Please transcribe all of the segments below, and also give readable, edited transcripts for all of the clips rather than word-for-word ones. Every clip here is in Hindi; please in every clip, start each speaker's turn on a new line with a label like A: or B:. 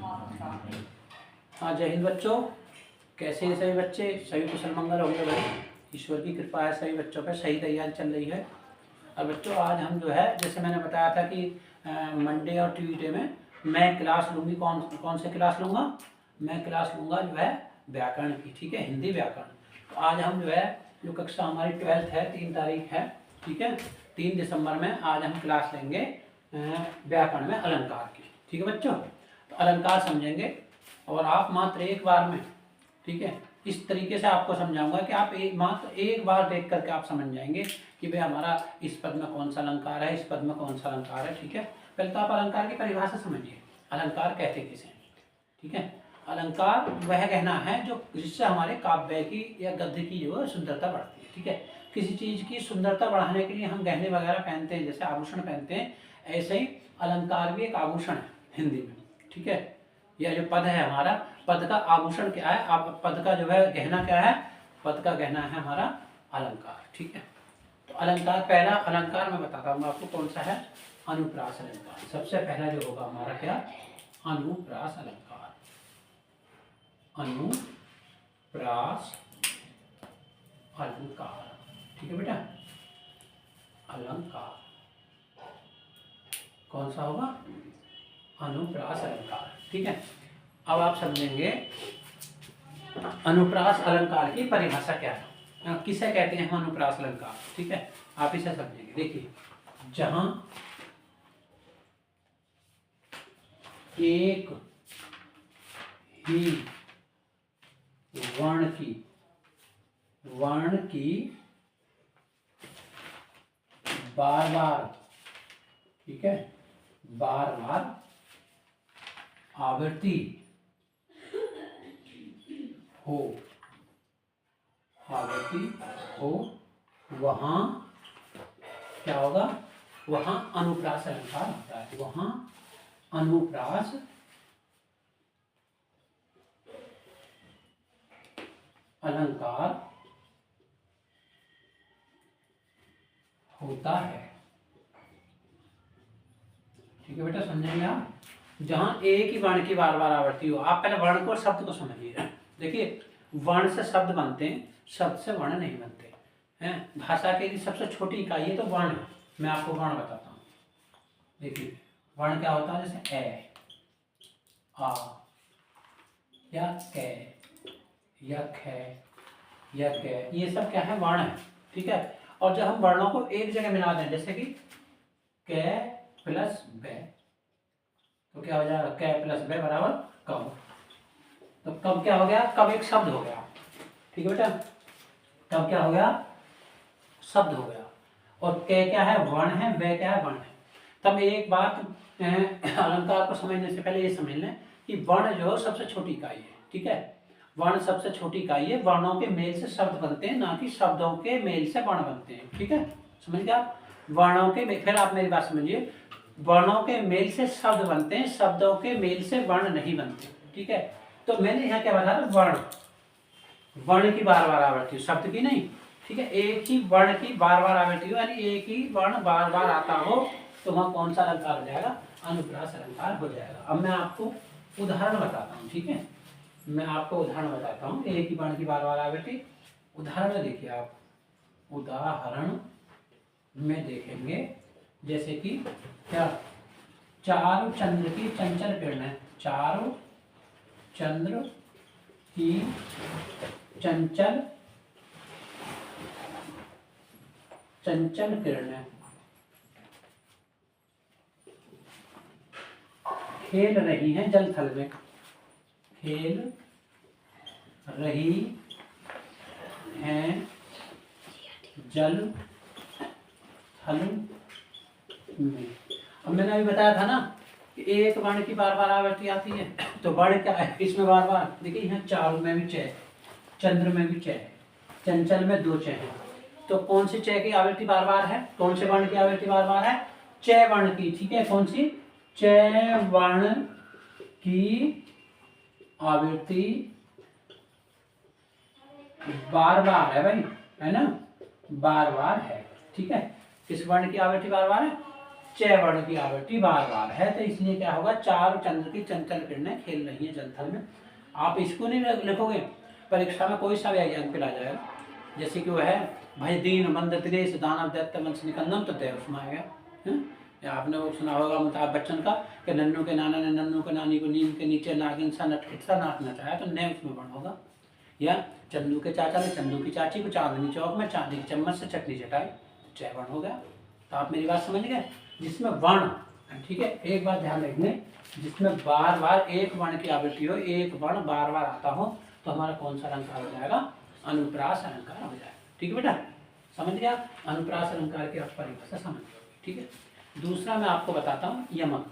A: हाँ, जय हिंद बच्चों। कैसे हैं सभी बच्चे? सभी कुशल मंगल होंगे भाई। ईश्वर की कृपा है सभी बच्चों पर, सही तैयारी चल रही है। और बच्चों आज हम जो है, जैसे मैंने बताया था कि मंडे और ट्यूसडे में मैं क्लास लूँगी। कौन कौन से क्लास लूँगा? मैं क्लास लूँगा जो है व्याकरण की, ठीक है, हिंदी व्याकरण। तो आज हम जो है, जो कक्षा हमारी 12th है, 3 तारीख है, ठीक है, 3 दिसंबर में आज हम क्लास लेंगे व्याकरण में अलंकार की, ठीक है बच्चों। तो अलंकार समझेंगे और आप मात्र एक बार में, ठीक है, इस तरीके से आपको समझाऊंगा कि आप मात्र एक बार देख करके आप समझ जाएंगे कि भाई हमारा इस पद में कौन सा अलंकार है, इस पद में कौन सा अलंकार है, ठीक है। पहले तो आप अलंकार की परिभाषा समझिए, अलंकार कहते किसे हैं, ठीक है। अलंकार वह गहना है जो जिससे हमारे काव्य की या गद्य की जो है सुंदरता बढ़ती है, ठीक है। किसी चीज़ की सुंदरता बढ़ाने के लिए हम गहने वगैरह पहनते हैं, जैसे आभूषण पहनते हैं, ऐसे ही अलंकार भी एक आभूषण है हिंदी में, ठीक है। यह जो पद है हमारा, पद का आभूषण क्या है, आप पद का जो है गहना क्या है, पद का गहना है हमारा अलंकार, ठीक है। तो अलंकार, पहला अलंकार मैं बताता हूँ आपको कौन सा है, अनुप्रास अलंकार। सबसे पहला जो होगा हमारा क्या, अनुप्रास अलंकार। अनुप्रास अलंकार, ठीक है बेटा। अलंकार कौन सा होगा, अनुप्रास अलंकार, ठीक है। अब आप समझेंगे अनुप्रास अलंकार की परिभाषा क्या है, किसे कहते हैं हम अनुप्रास अलंकार, ठीक है। आप इसे समझेंगे। देखिए, जहां एक ही वर्ण की बार बार, ठीक है, बार बार आवृत्ति हो, वहां क्या होगा, वहां अनुप्रास अलंकार होता है। वहां अनुप्रास अलंकार होता है, ठीक है बेटा, समझेंगे आप। जहां एक ही वर्ण की बार बार आवृत्ति हो, आप पहले वर्ण को और शब्द को समझिए। देखिए, वर्ण से शब्द बनते हैं, शब्द से वर्ण नहीं बनते हैं। भाषा की सबसे छोटी इकाई है तो वर्ण है। मैं आपको वर्ण बताता हूँ। देखिए, वर्ण क्या होता है, जैसे ए, आ, या कै, या खे, या कै, ये सब क्या है, वर्ण है, ठीक है। और जब हम वर्णों को एक जगह मिला दें, जैसे कि कै प्लस बे, तो क्या हो जाएगा, कै प्लस बे बराबर कब। तो कब क्या हो गया, कब एक शब्द हो गया, ठीक है बेटा। कब क्या हो गया, शब्द हो गया। और कै क्या है, वर्ण है, बे क्या है, वर्ण है। तब एक बात अलंकार को समझने से पहले ये समझ लें कि वर्ण जो सबसे छोटी इकाई है, ठीक है। वर्ण सबसे छोटी इकाई है। वर्णों के मेल से शब्द बनते हैं, ना कि शब्दों के मेल से वर्ण बनते हैं, ठीक है। समझ गए आप। वर्णों के, फिर आप मेरी बात समझिए, वर्णों के मेल से शब्द बनते हैं, शब्दों के मेल से वर्ण नहीं बनते, ठीक है। तो मैंने यहाँ क्या बताया, वर्ण की बार बार आवृत्ति, शब्द की नहीं, ठीक है। एक ही वर्ण की बार बार आवृत्ति हो, यानी एक ही वर्ण बार बार आता हो, तो वहां कौन सा अलंकार हो जाएगा, अनुप्रास अलंकार हो जाएगा। अब मैं आपको उदाहरण बताता हूँ, ठीक है। मैं आपको उदाहरण बताता हूँ, एक ही वर्ण की बार बार आवृत्ति। उदाहरण में देखिए आप, उदाहरण में देखेंगे, जैसे कि क्या, चारु चंद्र की चंचल किरणें, चारु चंद्र की चंचल किरणें खेल रही हैं जल थल में, खेल रही हैं जल थल में। अब मैंने अभी बताया था ना कि एक वर्ण की बार बार आवृत्ति आती है, तो वर्ण क्या है इसमें बार बार, देखिए यहाँ चारु में भी च, चंद्र में भी च, चंचल में 2 च है। तो कौन सी च की आवृत्ति बार बार है, कौन से वर्ण की आवृत्ति बार बार है, च वर्ण की, ठीक है। कौन सी, च वर्ण की आवृत्ति बार बार है भाई, है ना, बार बार है, ठीक है। किस वर्ण की आवृत्ति बार बार है, च वर्ण की आवृत्ति बार बार है, तो इसलिए क्या होगा, चार चंद्र की चंचल किरणें खेल रही हैं जलथल में। आप इसको नहीं लिखोगे, परीक्षा में कोई सा भी एग्जाम पे आ जाएगा, जैसे कि वो है भाई दीन मंद त्रेस दानव दैत्य वंश निकंदन, तो तय उसमें आएगा। या आपने वो सुना होगा अमिताभ बच्चन का कि नन्नू के नाना ने नन्नू के नानी को नीम के नीचे नागिन सा नटखट सा नाच नचाया, तो नए उसमें वर्ण होगा। या चंदू के चाचा ने चंदू की चाची को चांदनी चौक में चांदी के चम्मच से चटनी चटाई, तो च वर्ण हो गया। तो आप मेरी बात समझ गए, जिसमें वर्ण, ठीक है, एक बात ध्यान रखने, जिसमें बार बार एक वर्ण की आवृत्ति हो, एक वर्ण बार बार आता हो, तो हमारा कौन सा अलंकार हो जाएगा, अनुप्रास अलंकार हो जाएगा। ठीक है बेटा, समझ गया, अनुप्रास अलंकार की आप परिभाषा समझ गए। ठीक है, दूसरा मैं आपको बताता हूँ यमक।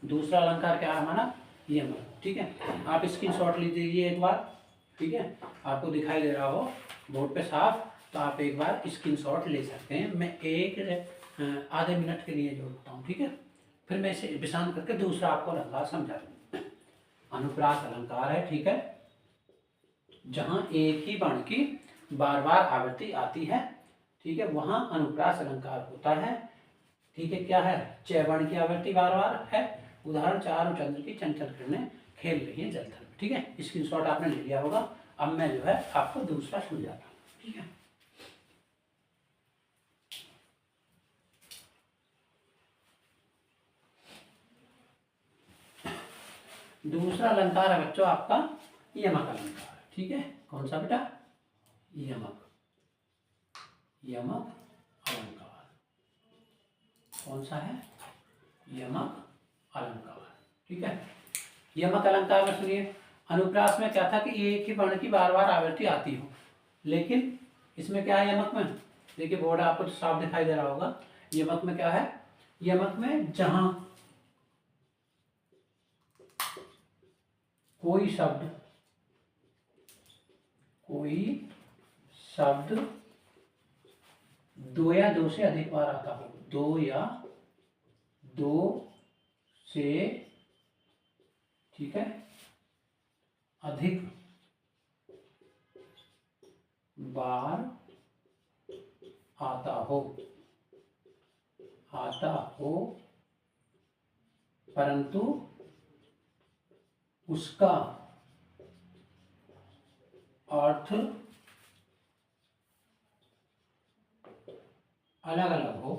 A: दूसरा अलंकार क्या है हमारा, यमक। ठीक है, आप स्क्रीनशॉट लीजिए एक बार। ठीक है, आपको दिखाई दे रहा हो बोर्ड पे साफ, तो आप एक बार स्क्रीनशॉट ले सकते हैं। मैं एक आधे मिनट के लिए जोड़ता हूँ, ठीक है, फिर मैं इसे विशान करके दूसरा आपको अलंकार समझा दूँ। अनुप्रास अलंकार है, ठीक है, जहाँ एक ही वर्ण की बार बार आवृत्ति आती है, ठीक है, वहाँ अनुप्रास अलंकार होता है। ठीक है, क्या है, च वर्ण की आवृत्ति बार बार है। उदाहरण, चारों चंद्र की चंचल किरणें खेल रही है जलथल में। ठीक है, स्क्रीनशॉट आपने ले लिया होगा। अब मैं जो है आपको दूसरा समझाता हूँ। ठीक है, दूसरा अलंकार है बच्चों आपका यमक अलंकार। ठीक है, कौन सा बेटा, यमक। यमक अलंकार कौन सा है, यमक अलंकार। ठीक है, यमक अलंकार में सुनिए, अनुप्रास में क्या था कि एक ही वर्ण की बार बार आवृत्ति आती हो, लेकिन इसमें क्या है यमक में, देखिए बोर्ड आपको तो साफ दिखाई दे रहा होगा। यमक में क्या है, यमक में जहां कोई शब्द दो या दो से अधिक बार आता हो, दो या दो से, ठीक है, अधिक बार आता हो, परंतु उसका अर्थ अलग अलग हो,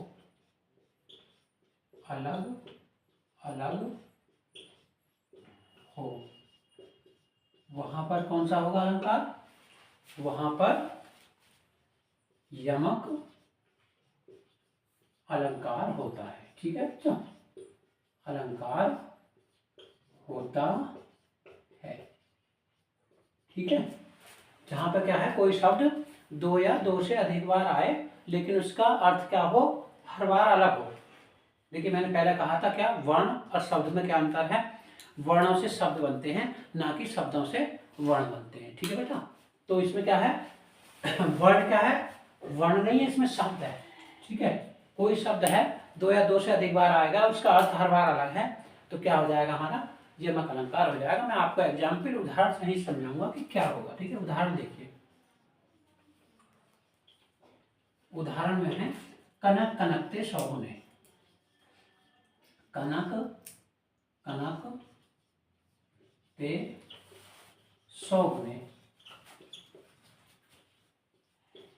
A: वहां पर कौन सा होगा अलंकार, वहां पर यमक अलंकार होता है। ठीक है बच्चों, अलंकार होता है। ठीक है, जहां पर क्या है, कोई शब्द दो या दो से अधिक बार आए, लेकिन उसका अर्थ क्या हो, हर बार अलग हो। देखिए मैंने पहले कहा था क्या, वर्ण और शब्द में क्या अंतर है, वर्णों से शब्द बनते हैं, ना कि शब्दों से वर्ण बनते हैं। ठीक है बेटा, तो इसमें क्या है, वर्ण क्या है, वर्ण नहीं है, इसमें शब्द है। ठीक है, कोई शब्द है दो या दो से अधिक बार आएगा, उसका अर्थ हर बार अलग है, तो क्या हो जाएगा हमारा, यमक अलंकार हो जाएगा। मैं आपको एग्जाम्पल उदाहरण से ही समझाऊंगा कि क्या होगा। ठीक है, उदाहरण देखिए, उदाहरण में है कनक कनकते शौगुने, कनक कनक ते शौगुने,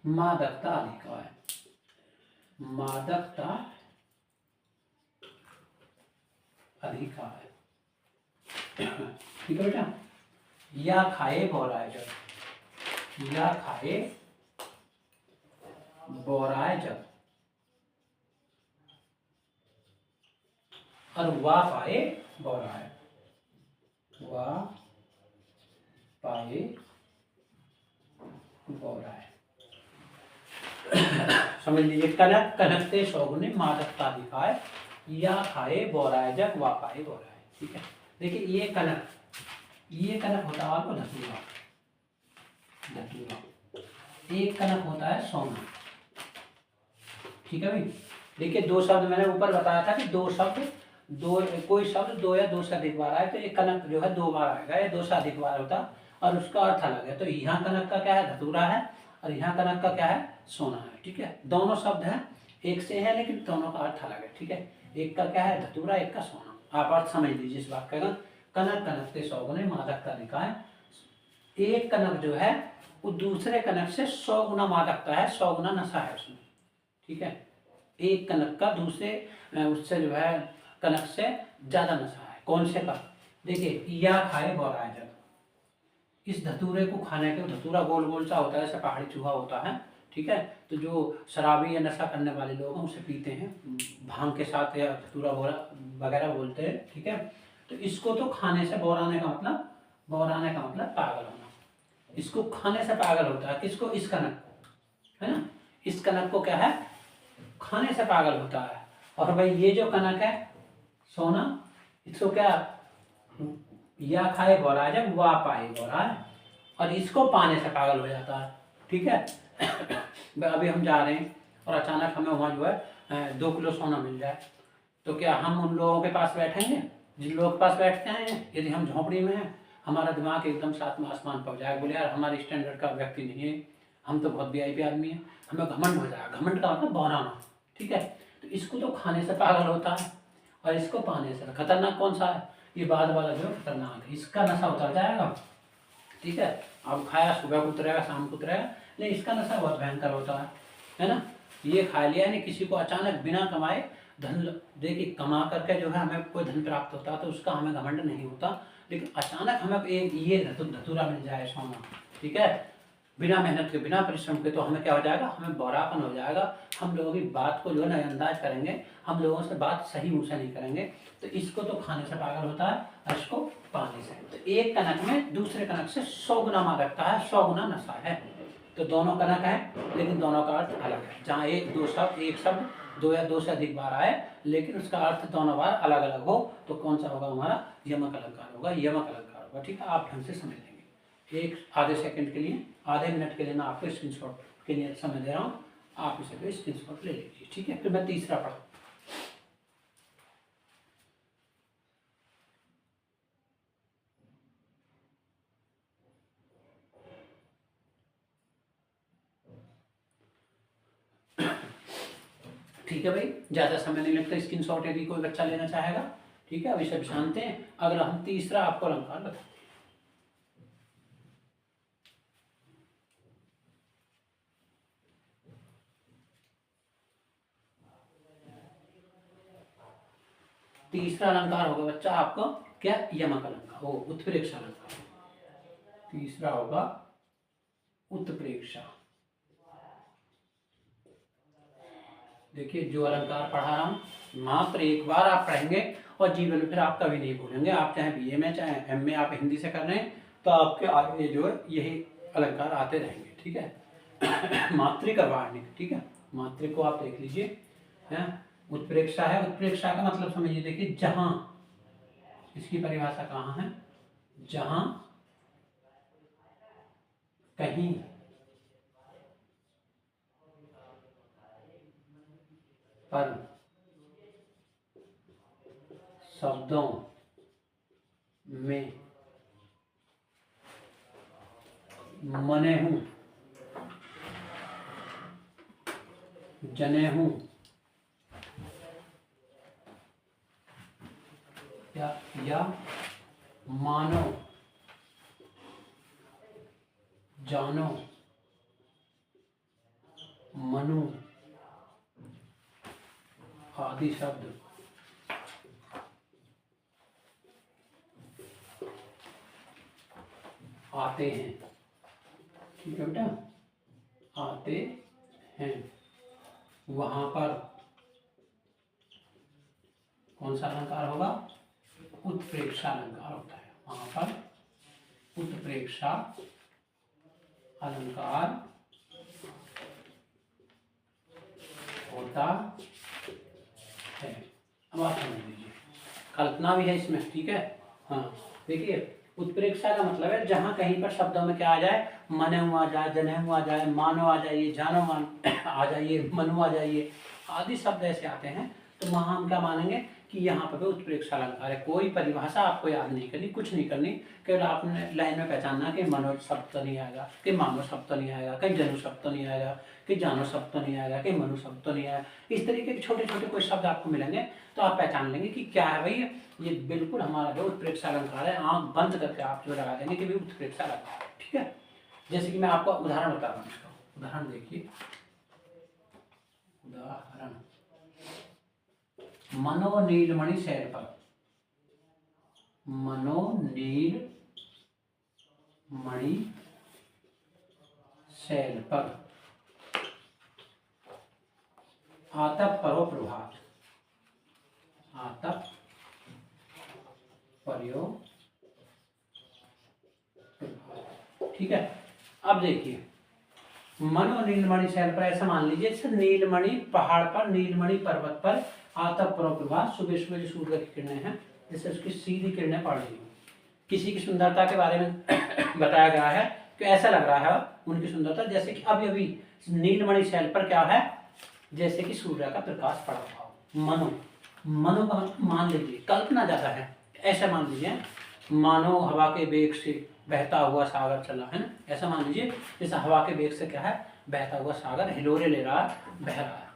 A: मादकता अधिका है, मादकता अधिका है। ठीक है बेटा, या खाए बोराए जब, या खाए बोराए जब, और वाह पाए बोराए, वाह पाए बोराए। समझ लीजिए, कनक कनकते शौगुने मादकता दिखाए, या खाए बोराए जग, वाह पाए बोराए। ठीक है, देखिए ये कनक होता है आपको धतूरा, एक कनक होता है सोना। ठीक है भाई, देखिए दो शब्द मैंने ऊपर बताया था कि दो शब्द, कोई शब्द दो या दो से अधिक बार आए, तो एक कनक जो है दो बार आएगा, या दो से अधिक बार होता, और उसका अर्थ अलग है। तो यहाँ कनक का क्या है, धतूरा है, और यहाँ कनक का क्या है, सोना है। ठीक है, दोनों शब्द हैं, एक से है, लेकिन दोनों का अर्थ अलग है। ठीक है, एक का क्या है धतूरा, एक का सोना। आप अर्थ समझ लीजिए इस वाक्य का। कनक कनकते सौ गुने मादकता लिखा है। एक कनक जो है वो दूसरे कनक से 100 गुना मादकता है, 100 गुना नशा है उसमें, ठीक है। एक कनक का दूसरे उससे जो है कनक से ज्यादा नशा है। कौन से का? देखिए, या खाए बौराए जब, इस धतूरे को खाने के, धतूरा गोल गोल सा होता है, जैसे पहाड़ी चूहा होता है, ठीक है। तो जो शराबी या नशा करने वाले लोग हैं उसे पीते हैं भांग के साथ, या धतूरा वगैरह बोलते हैं, ठीक है। तो इसको तो खाने से बौराने का मतलब, बौराने का मतलब पागल होना। इसको खाने से पागल होता है। किसको? इस कनक को, है ना। इस कनक को क्या है? खाने से पागल होता है। और भाई ये जो कनक है सोना, इसको क्या? या खाए बौराए जब, वाह पाए बौराए, और इसको पाने से पागल हो जाता है, ठीक है। अभी हम जा रहे हैं और अचानक हमें वहाँ जो है 2 किलो सोना मिल जाए, तो क्या हम उन लोगों के पास बैठेंगे जिन लोगों के पास बैठते हैं? यदि हम झोंपड़ी में हैं, हमारा दिमाग एकदम साथ में आसमान पहुँच जाएगा, बोले यार हमारे स्टैंडर्ड का व्यक्ति नहीं है, हम तो बहुत वीआईपी आदमी है, हमें घमंड हो जाएगा। घमंड का मतलब बौराना, ठीक है। तो इसको तो खाने से पागल होता है और इसको पाने से। खतरनाक कौन सा है? ये बाद वाला जो खतरनाक है, इसका नशा उतर जाएगा, ठीक है। अब खाया, सुबह को उतरेगा, शाम को उतरेगा, नहीं इसका नशा बहुत भयंकर होता है ना। ये खा लिया नहीं, किसी को अचानक बिना कमाए धन, देखिए कमा करके जो है हमें कोई धन प्राप्त होता है तो उसका हमें घमंड नहीं होता, लेकिन अचानक हमें एक ये धतूरा मिल जाए सोना, ठीक है, बिना मेहनत के, बिना परिश्रम के, तो हमें क्या हो जाएगा? हमें बौरापन हो जाएगा। हम लोगों की बात को जो है नजरअंदाज करेंगे, हम लोगों से बात सही मुँह से नहीं करेंगे। तो इसको तो खाने से पागल होता है और इसको पानी से। तो एक कनक में दूसरे कनक से 100 गुना मादकता है, 100 गुना नशा है। तो दोनों कनक है लेकिन दोनों का अर्थ अलग है। जहाँ एक शब्द 2 या 2 से अधिक बार आए लेकिन उसका अर्थ दोनों बार अलग अलग हो, तो कौन सा होगा? हमारा यमक अलंकार होगा, यमक अलंकार होगा, ठीक है। आप ढंग से समझ लेंगे। एक आधे सेकंड के लिए, आधे मिनट के लिए मैं आपको स्क्रीनशॉट के लिए समय दे रहा हूँ, आप इसे भी स्क्रीनशॉट ले लीजिए, ठीक है। फिर मैं तीसरा पढ़ूँ। ठीक है भाई, ज़्यादा समय नहीं लगता स्क्रीनशॉट यदि कोई बच्चा लेना चाहेगा, ठीक है। अब इसे जानते हैं। अगला हम तीसरा आपको अलंकार बताते हैं। तीसरा अलंकार होगा बच्चा आपको क्या? यमक अलंकार, वो उत्प्रेक्षा अलंकार। तीसरा होगा उत्प्रेक्षा। देखिए जो अलंकार पढ़ा रहा हूँ मात्र एक बार आप पढ़ेंगे और जीवन में फिर आप कभी नहीं भूलेंगे। आप चाहे बीए में चाहे एमए आप हिंदी से कर रहे हैं तो आपके आगे जो है यही अलंकार आते रहेंगे, ठीक है। मात्रिक और वार्णिक, ठीक है। मात्रिक को आप देख लीजिए, है उत्प्रेक्षा है। उत्प्रेक्षा का मतलब समझिए, देखिए जहां, इसकी परिभाषा कहाँ है? जहां कहीं पर शब्दों में मने हूँ, जने हूँ या मानो, जानो, मनु आदि शब्द आते हैं, ठीक है बेटा, आते हैं। वहां पर कौन सा अलंकार होगा? उत्प्रेक्षा अलंकार होता है। वहां पर उत्प्रेक्षा अलंकार होता है। अब आप समझ लीजिए, कल्पना भी है इसमें, ठीक है। हाँ देखिए, उत्प्रेक्षा का मतलब है जहां कहीं पर शब्दों में क्या आ जाए? मने हुआ आ जाए, जने हुआ आ जाए, मानो आ जाइए, जानो मान आ जाइए, मनु आ जाइए, आदि शब्द ऐसे आते हैं तो वहां हम क्या मानेंगे कि यहाँ पर उत्प्रेक्षा अलंकार है। कोई परिभाषा आपको याद नहीं करनी, कुछ नहीं करनी, केवल आपने लाइन में पहचानना कि मनो शब्द तो नहीं आएगा, कि मानो शब्द तो नहीं आएगा, कहीं जनु शब्द तो नहीं आएगा, कि जानो शब्द तो नहीं आएगा, कि मनु शब्द तो नहीं आएगा। इस तरीके के छोटे छोटे कोई शब्द आपको मिलेंगे तो आप पहचान लेंगे कि क्या है भाई, ये बिल्कुल हमारा जो उत्प्रेक्षा अलंकार है। आँख बंद करके आप जो लगा देंगे कि भाई उत्प्रेक्षा अलंकार है। ठीक है, जैसे कि मैं आपको उदाहरण बता रहा हूँ इसका। उदाहरण देखिए, उदाहरण मनो नीलमणि शैल पर, मनो नील मणि शैल पर आतप परो प्रभात, आतप पर्यो प्रभात। ठीक है, अब देखिए मनो नीलमणि शैल पर, ऐसा मान लीजिए जैसे नीलमणि पहाड़ पर, नीलमणि पर्वत पर आतप परो प्रभात, सुबह सुबह जो सूर्य की किरणें हैं जैसे उसकी सीधी किरणें पड़ रही हो। किसी की सुंदरता के बारे में बताया गया है कि ऐसा लग रहा है उनकी सुंदरता जैसे कि अभी अभी नीलमणि शैल पर क्या है, जैसे कि सूर्य का प्रकाश पड़ा हुआ हो। मनो, मनो का मान लीजिए कल्पना ज्यादा है, ऐसा मान लीजिए मानो हवा के वेग से बहता हुआ सागर चला है ना, ऐसा मान लीजिए जैसे हवा के वेग से क्या है, बहता हुआ सागर हिलोरे ले रहा है, बह रहा है।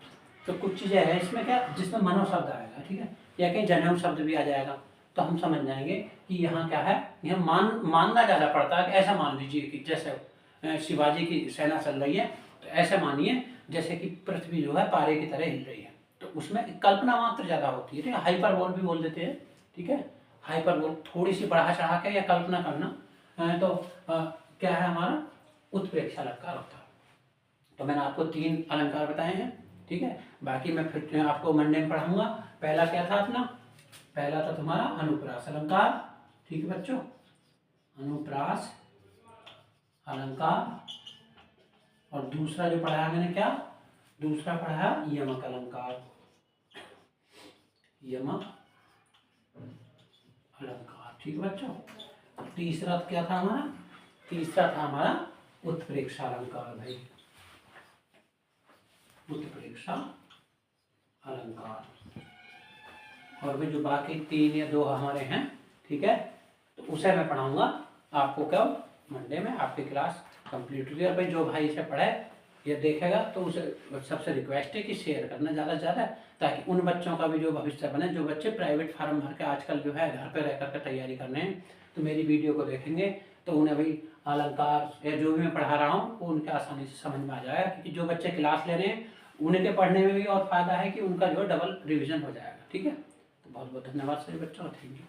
A: तो कुछ चीजें हैं इसमें क्या, जिसमें मनो शब्द आएगा। ठीक है, या कहीं जनेऊ शब्द भी आ जाएगा तो हम समझ जाएंगे कि यहाँ क्या है, यहाँ मानना ज्यादा पड़ता है। ऐसा मान लीजिए कि जैसे शिवाजी की सेना चल रही है तो ऐसे मानिए जैसे कि पृथ्वी जो है पारे की तरह हिल रही है, तो उसमें कल्पना मात्र ज्यादा होती है। ठीक है, हाइपरबोल भी बोल देते हैं। ठीक है, हाइपरबोल थोड़ी सी बढ़ा चढ़ा के या कल्पना करना तो क्या है हमारा उत्प्रेक्षा अलंकार होता है। तो मैंने आपको 3 अलंकार बताए हैं। ठीक है, बाकी मैं फिर आपको मंडे में पढ़ाऊंगा। पहला क्या था अपना, पहला था तुम्हारा अनुप्रास अलंकार। ठीक है बच्चों, अनुप्रास अलंकार। और दूसरा जो पढ़ाया मैंने क्या, दूसरा पढ़ाया यमक अलंकार, यमक अलंकार। ठीक है बच्चों, तीसरा क्या था हमारा, तीसरा था हमारा उत्प्रेक्षा अलंकार। भाई उत्प्रेक्षा अलंकार। और भी जो बाकी 3 या 2 हमारे हैं, ठीक है, तो उसे मैं पढ़ाऊंगा आपको क्या मंडे में। आपकी क्लास कंप्लीट हुई। और भाई जो भाई इसे पढ़े या देखेगा तो उसे सबसे रिक्वेस्ट है कि शेयर करना ज़्यादा से ज़्यादा, ताकि उन बच्चों का भी जो भविष्य बने, जो बच्चे प्राइवेट फार्म भर के आजकल जो है घर पे रह करके तैयारी करने हैं, तो मेरी वीडियो को देखेंगे तो उन्हें भाई अलंकार या जो भी मैं पढ़ा रहा हूँ वो उनके आसानी से समझ में आ जाएगा। क्योंकि जो बच्चे क्लास ले रहे हैं उनके पढ़ने में भी और फायदा है कि उनका जो है डबल रिविजन हो जाएगा। ठीक है, तो बहुत बहुत धन्यवाद सभी बच्चों, थैंक यू।